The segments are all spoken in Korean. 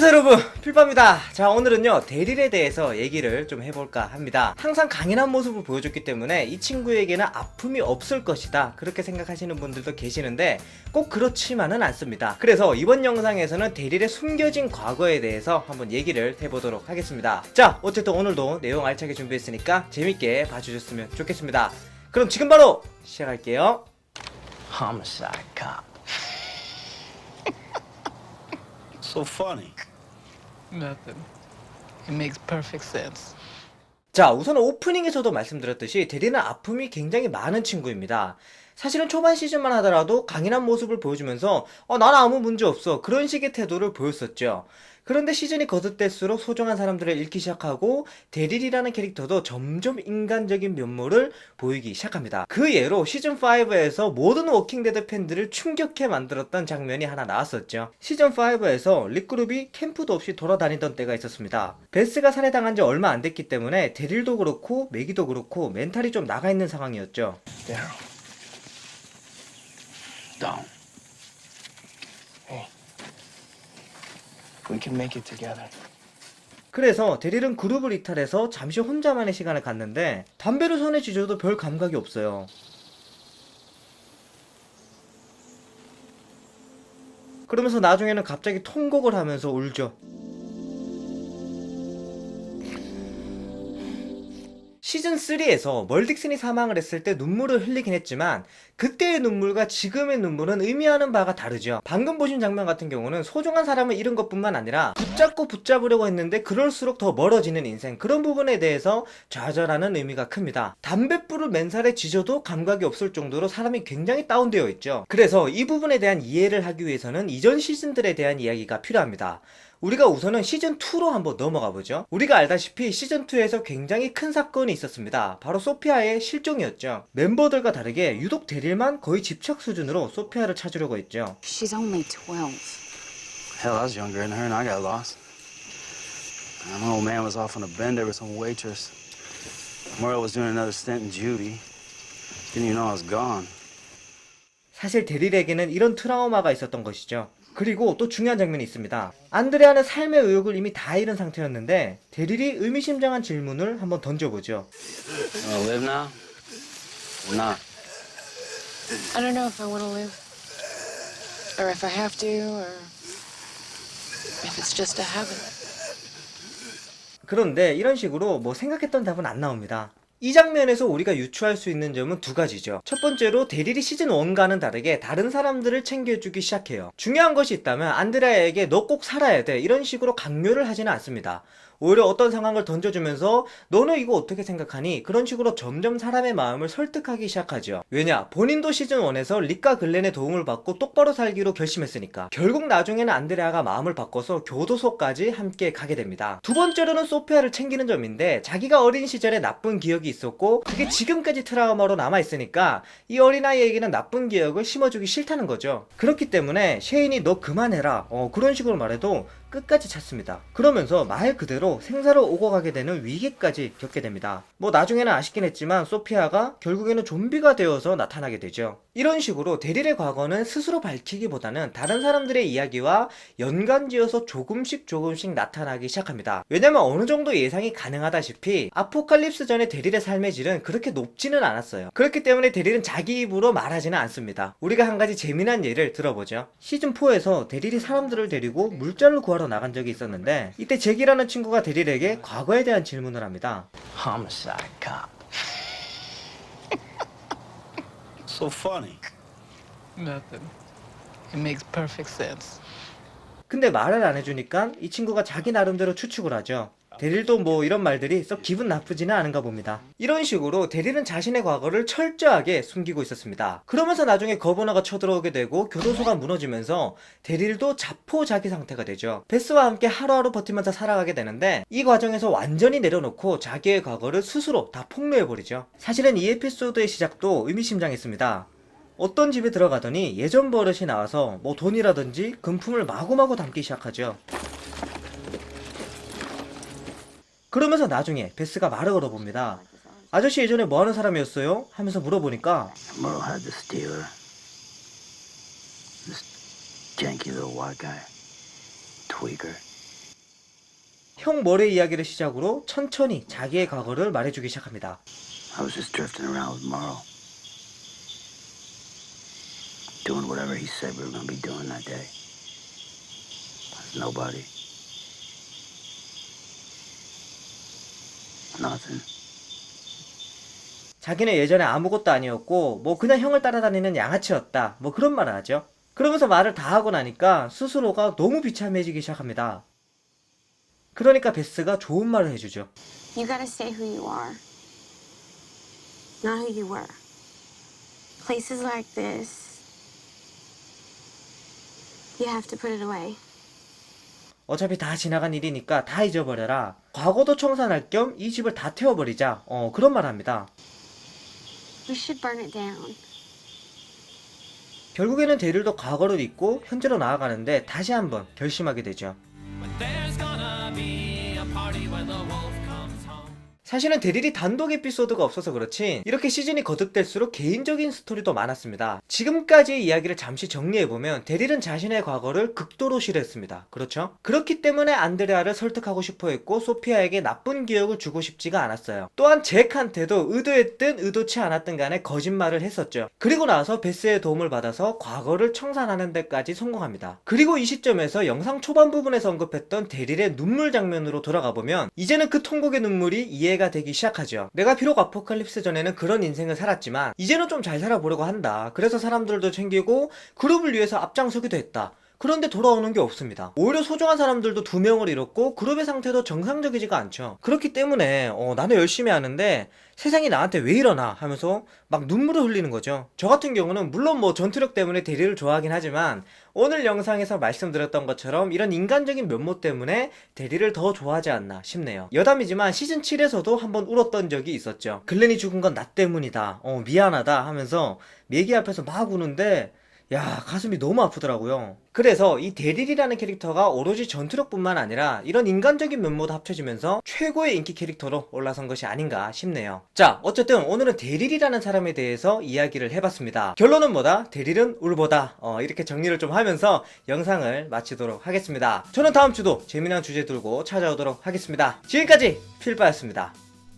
안녕하세요 여러분, 필파입니다. 자, 오늘은요 데릴에 대해서 얘기를 좀 해볼까 합니다. 항상 강인한 모습을 보여줬기 때문에 이 친구에게는 아픔이 없을 것이다, 그렇게 생각하시는 분들도 계시는데 꼭 그렇지만은 않습니다. 그래서 이번 영상에서는 데릴의 숨겨진 과거에 대해서 한번 얘기를 해보도록 하겠습니다. 자, 어쨌든 오늘도 내용 알차게 준비했으니까 재밌게 봐주셨으면 좋겠습니다. 그럼 지금 바로 시작할게요. Homicide cop. So funny. Nothing. It makes perfect sense. 자, 우선 오프닝에서도 말씀드렸듯이 데릴은 아픔이 굉장히 많은 친구입니다. 사실은 초반 시즌만 하더라도 강인한 모습을 보여주면서 나는 아무 문제 없어, 그런 식의 태도를 보였었죠. 그런데 시즌이 거듭될수록 소중한 사람들을 잃기 시작하고 데릴이라는 캐릭터도 점점 인간적인 면모를 보이기 시작합니다. 그 예로 시즌5에서 모든 워킹데드 팬들을 충격해 만들었던 장면이 하나 나왔었죠. 시즌5에서 릭그룹이 캠프도 없이 돌아다니던 때가 있었습니다. 베스가 살해당한 지 얼마 안 됐기 때문에 데릴도 그렇고 매기도 그렇고 멘탈이 좀 나가 있는 상황이었죠. Daryl. Don't. Hey. We can make it together. 그래서 데릴은 그룹을 이탈해서 잠시 혼자만의 시간을 갖는데 담배를 손에 쥐줘도 별 감각이 없어요. 그러면서 나중에는 갑자기 통곡을 하면서 울죠. 시즌3에서 멀딕슨이 사망을 했을 때 눈물을 흘리긴 했지만 그때의 눈물과 지금의 눈물은 의미하는 바가 다르죠. 방금 보신 장면 같은 경우는 소중한 사람을 잃은 것뿐만 아니라 붙잡으려고 했는데 그럴수록 더 멀어지는 인생, 그런 부분에 대해서 좌절하는 의미가 큽니다. 담뱃불을 맨살에 쥐져도 감각이 없을 정도로 사람이 굉장히 다운되어 있죠. 그래서 이 부분에 대한 이해를 하기 위해서는 이전 시즌들에 대한 이야기가 필요합니다. 우리가 우선은 시즌2로 한번 넘어가 보죠. 우리가 알다시피 시즌2에서 굉장히 큰 사건이 있었습니다. 바로 소피아의 실종이었죠. 멤버들과 다르게 유독 데릴만 거의 집착 수준으로 소피아를 찾으려고 했죠. She's only 12. Hell, I was younger than her and I got lost. An old man was off on a bender with some waitress. Merle was doing another stint in Judy. Didn't even know I was gone. 사실 데릴에게는 이런 트라우마가 있었던 것이죠. 그리고 또 중요한 장면이 있습니다. 안드레아는 삶의 의욕을 이미 다 잃은 상태였는데 데릴이 의미심장한 질문을 한번 던져보죠. Wanna live now? Or not? I don't know if I want to live, or if I have to, or if it's just a habit. 그런데 이런 식으로 뭐 생각했던 답은 안 나옵니다. 이 장면에서 우리가 유추할 수 있는 점은 두 가지죠. 첫 번째로 데릴이 시즌1과는 다르게 다른 사람들을 챙겨주기 시작해요. 중요한 것이 있다면 안드레아에게 너 꼭 살아야 돼, 이런 식으로 강요를 하지는 않습니다. 오히려 어떤 상황을 던져주면서 너는 이거 어떻게 생각하니? 그런 식으로 점점 사람의 마음을 설득하기 시작하죠. 왜냐? 본인도 시즌1에서 릭과 글렌의 도움을 받고 똑바로 살기로 결심했으니까. 결국 나중에는 안드레아가 마음을 바꿔서 교도소까지 함께 가게 됩니다. 두 번째로는 소피아를 챙기는 점인데, 자기가 어린 시절에 나쁜 기억이 있었고 그게 지금까지 트라우마로 남아있으니까 이 어린아이에게는 나쁜 기억을 심어주기 싫다는 거죠. 그렇기 때문에 셰인이 너 그만해라, 그런 식으로 말해도 끝까지 찾습니다. 그러면서 말 그대로 생사를 오고 가게 되는 위기까지 겪게 됩니다. 뭐 나중에는 아쉽긴 했지만 소피아가 결국에는 좀비가 되어서 나타나게 되죠. 이런 식으로 데릴의 과거는 스스로 밝히기보다는 다른 사람들의 이야기와 연관지어서 조금씩 나타나기 시작합니다. 왜냐면 어느 정도 예상이 가능하다시피 아포칼립스 전에 데릴의 삶의 질은 그렇게 높지는 않았어요. 그렇기 때문에 데릴은 자기 입으로 말하지는 않습니다. 우리가 한 가지 재미난 예를 들어보죠. 시즌4에서 데릴이 사람들을 데리고 물자를 구하러 나간 적이 있었는데 이때 잭이라는 친구가 데릴에게 과거에 대한 질문을 합니다. Homicide cop. So funny. Nothing. It makes perfect sense. 근데 말을 안 해주니까 이 친구가 자기 나름대로 추측을 하죠. 데릴도 뭐 이런 말들이 썩 기분 나쁘지는 않은가 봅니다. 이런 식으로 데릴은 자신의 과거를 철저하게 숨기고 있었습니다. 그러면서 나중에 거버너가 쳐들어오게 되고 교도소가 무너지면서 데릴도 자포자기 상태가 되죠. 베스와 함께 하루하루 버티면서 살아가게 되는데 이 과정에서 완전히 내려놓고 자기의 과거를 스스로 다 폭로해버리죠. 사실은 이 에피소드의 시작도 의미심장했습니다. 어떤 집에 들어가더니 예전 버릇이 나와서 뭐 돈이라든지 금품을 마구마구 담기 시작하죠. 그러면서 나중에 베스가 말을 걸어봅니다. 아저씨 예전에 뭐 하는 사람이었어요? 하면서 물어보니까 Merle had the stealer. This janky little white guy. Tweaker. 형 머레이 이야기를 시작으로 천천히 자기의 과거를 말해주기 시작합니다. I was just drifting around with Merle. Doing whatever he said we were going to be doing that day. There's nobody. Nothing. 자기는 예전에 아무것도 아니었고 뭐 그냥 형을 따라다니는 양아치였다, 뭐 그런 말을 하죠. 그러면서 말을 다 하고 나니까 스스로가 너무 비참해지기 시작합니다. 그러니까 베스가 좋은 말을 해주죠. You gotta stay who you are, not who you were. Places like this, you have to put it away. 어차피 다 지나간 일이니까 다 잊어버려라. 과거도 청산할 겸 이 집을 다 태워버리자. 그런 말 합니다. We should burn it down. 결국에는 데릴도 과거를 잊고 현재로 나아가는데 다시 한번 결심하게 되죠. 사실은 데릴이 단독 에피소드가 없어서 그렇지 이렇게 시즌이 거듭될수록 개인적인 스토리도 많았습니다. 지금까지의 이야기를 잠시 정리해보면 데릴은 자신의 과거를 극도로 싫어했습니다. 그렇죠? 그렇기 때문에 안드레아를 설득하고 싶어했고 소피아에게 나쁜 기억을 주고 싶지가 않았어요. 또한 잭한테도 의도했든 의도치 않았든 간에 거짓말을 했었죠. 그리고 나서 베스의 도움을 받아서 과거를 청산하는 데까지 성공합니다. 그리고 이 시점에서 영상 초반 부분에서 언급했던 데릴의 눈물 장면으로 돌아가보면 이제는 그 통곡의 눈물이 이해가 되기 시작하죠. 내가 비록 아포칼립스 전에는 그런 인생을 살았지만 이제는 좀 잘 살아보려고 한다. 그래서 사람들도 챙기고 그룹을 위해서 앞장서기도 했다. 그런데 돌아오는 게 없습니다. 오히려 소중한 사람들도 2명을 잃었고 그룹의 상태도 정상적이지가 않죠. 그렇기 때문에 나는 열심히 하는데 세상이 나한테 왜 이러나 하면서 막 눈물을 흘리는 거죠. 저 같은 경우는 물론 뭐 전투력 때문에 데릴을 좋아하긴 하지만 오늘 영상에서 말씀드렸던 것처럼 이런 인간적인 면모 때문에 데릴을 더 좋아하지 않나 싶네요. 여담이지만 시즌 7에서도 한번 울었던 적이 있었죠. 글렌이 죽은 건 나 때문이다, 미안하다 하면서 매기 앞에서 막 우는데 야, 가슴이 너무 아프더라고요. 그래서 이 데릴이라는 캐릭터가 오로지 전투력뿐만 아니라 이런 인간적인 면모도 합쳐지면서 최고의 인기 캐릭터로 올라선 것이 아닌가 싶네요. 자, 어쨌든 오늘은 데릴이라는 사람에 대해서 이야기를 해봤습니다. 결론은 뭐다? 데릴은 울보다. 이렇게 정리를 좀 하면서 영상을 마치도록 하겠습니다. 저는 다음 주도 재미난 주제 들고 찾아오도록 하겠습니다. 지금까지 필바였습니다.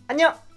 안녕!